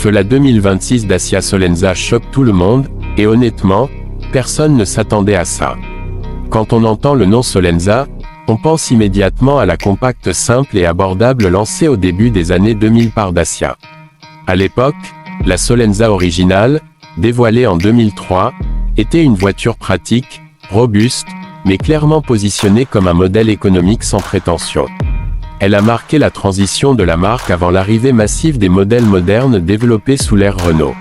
Feu la 2026 Dacia Solenza choque tout le monde, et honnêtement, personne ne s'attendait à ça. Quand on entend le nom Solenza, on pense immédiatement à la compacte simple et abordable lancée au début des années 2000 par Dacia. À l'époque, la Solenza originale, dévoilée en 2003, était une voiture pratique, robuste, mais clairement positionnée comme un modèle économique sans prétention. Elle a marqué la transition de la marque avant l'arrivée massive des modèles modernes développés sous l'ère Renault.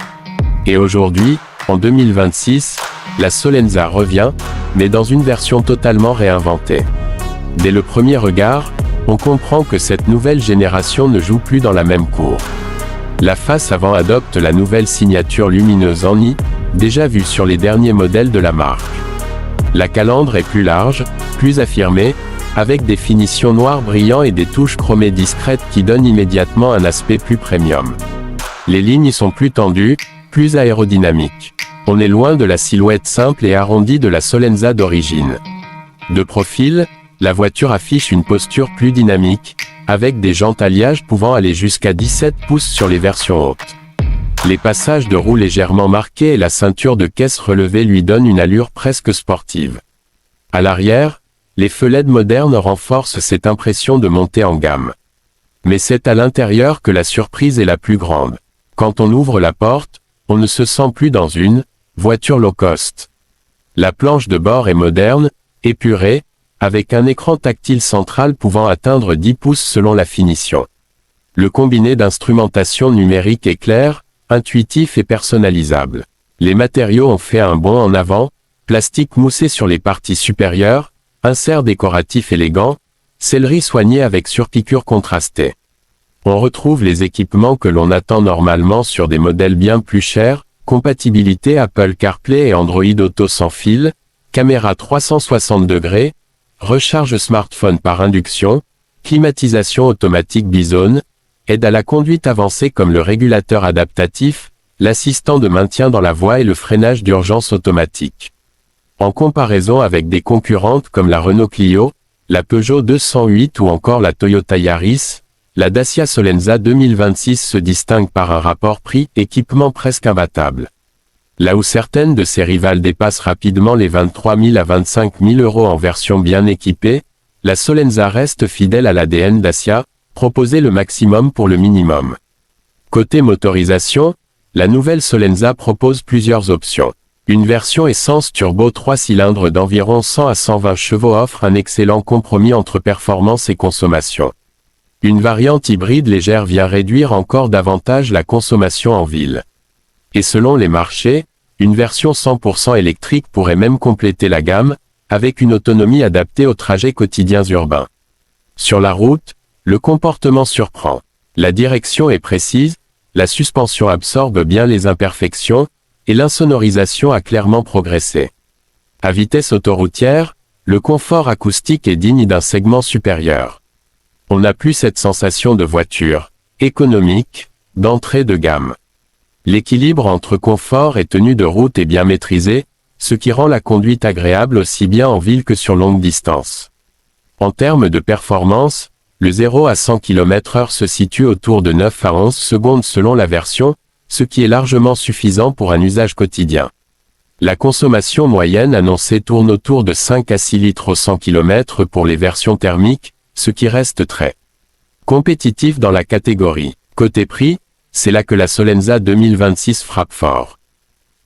Et aujourd'hui, en 2026, la Solenza revient, mais dans une version totalement réinventée. Dès le premier regard, on comprend que cette nouvelle génération ne joue plus dans la même cour. La face avant adopte la nouvelle signature lumineuse en I, déjà vue sur les derniers modèles de la marque. La calandre est plus large, plus affirmée, avec des finitions noires brillants et des touches chromées discrètes qui donnent immédiatement un aspect plus premium. Les lignes sont plus tendues, plus aérodynamiques. On est loin de la silhouette simple et arrondie de la Solenza d'origine. De profil, la voiture affiche une posture plus dynamique, avec des jantes alliage pouvant aller jusqu'à 17 pouces sur les versions hautes. Les passages de roues légèrement marqués et la ceinture de caisse relevée lui donnent une allure presque sportive. À l'arrière, les feux LED modernes renforcent cette impression de montée en gamme. Mais c'est à l'intérieur que la surprise est la plus grande. Quand on ouvre la porte, on ne se sent plus dans une voiture low cost. La planche de bord est moderne, épurée, avec un écran tactile central pouvant atteindre 10 pouces selon la finition. Le combiné d'instrumentation numérique est clair, intuitif et personnalisable. Les matériaux ont fait un bond en avant, plastique moussé sur les parties supérieures, insert décoratif élégant, sellerie soignée avec surpiqûre contrastée. On retrouve les équipements que l'on attend normalement sur des modèles bien plus chers, compatibilité Apple CarPlay et Android Auto sans fil, caméra 360 degrés, recharge smartphone par induction, climatisation automatique bizone, aide à la conduite avancée comme le régulateur adaptatif, l'assistant de maintien dans la voie et le freinage d'urgence automatique. En comparaison avec des concurrentes comme la Renault Clio, la Peugeot 208 ou encore la Toyota Yaris, la Dacia Solenza 2026 se distingue par un rapport prix-équipement presque imbattable. Là où certaines de ses rivales dépassent rapidement les 23 000 à 25 000 euros en version bien équipée, la Solenza reste fidèle à l'ADN Dacia, proposer le maximum pour le minimum. Côté motorisation, la nouvelle Solenza propose plusieurs options. Une version essence turbo 3 cylindres d'environ 100 à 120 chevaux offre un excellent compromis entre performance et consommation. Une variante hybride légère vient réduire encore davantage la consommation en ville. Et selon les marchés, une version 100% électrique pourrait même compléter la gamme, avec une autonomie adaptée aux trajets quotidiens urbains. Sur la route, le comportement surprend. La direction est précise, la suspension absorbe bien les imperfections, et l'insonorisation a clairement progressé. À vitesse autoroutière, le confort acoustique est digne d'un segment supérieur. On n'a plus cette sensation de voiture économique, d'entrée de gamme. L'équilibre entre confort et tenue de route est bien maîtrisé, ce qui rend la conduite agréable aussi bien en ville que sur longue distance. En termes de performance, le 0 à 100 km/h se situe autour de 9 à 11 secondes selon la version, ce qui est largement suffisant pour un usage quotidien. La consommation moyenne annoncée tourne autour de 5 à 6 litres au 100 km pour les versions thermiques, ce qui reste très compétitif dans la catégorie. Côté prix, c'est là que la Solenza 2026 frappe fort.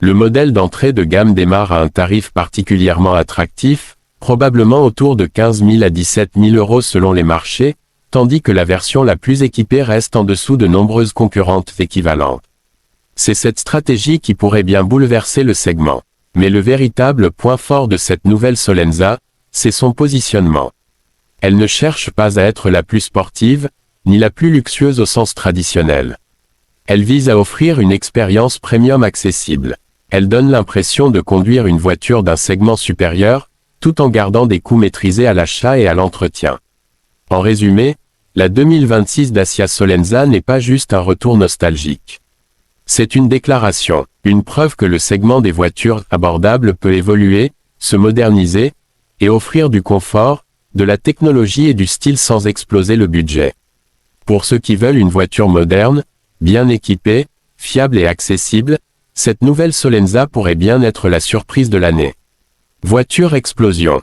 Le modèle d'entrée de gamme démarre à un tarif particulièrement attractif, probablement autour de 15 000 à 17 000 euros selon les marchés, tandis que la version la plus équipée reste en dessous de nombreuses concurrentes équivalentes. C'est cette stratégie qui pourrait bien bouleverser le segment. Mais le véritable point fort de cette nouvelle Solenza, c'est son positionnement. Elle ne cherche pas à être la plus sportive, ni la plus luxueuse au sens traditionnel. Elle vise à offrir une expérience premium accessible. Elle donne l'impression de conduire une voiture d'un segment supérieur, tout en gardant des coûts maîtrisés à l'achat et à l'entretien. En résumé, la 2026 Dacia Solenza n'est pas juste un retour nostalgique. C'est une déclaration, une preuve que le segment des voitures abordables peut évoluer, se moderniser, et offrir du confort, de la technologie et du style sans exploser le budget. Pour ceux qui veulent une voiture moderne, bien équipée, fiable et accessible, cette nouvelle Solenza pourrait bien être la surprise de l'année. Voiture explosion.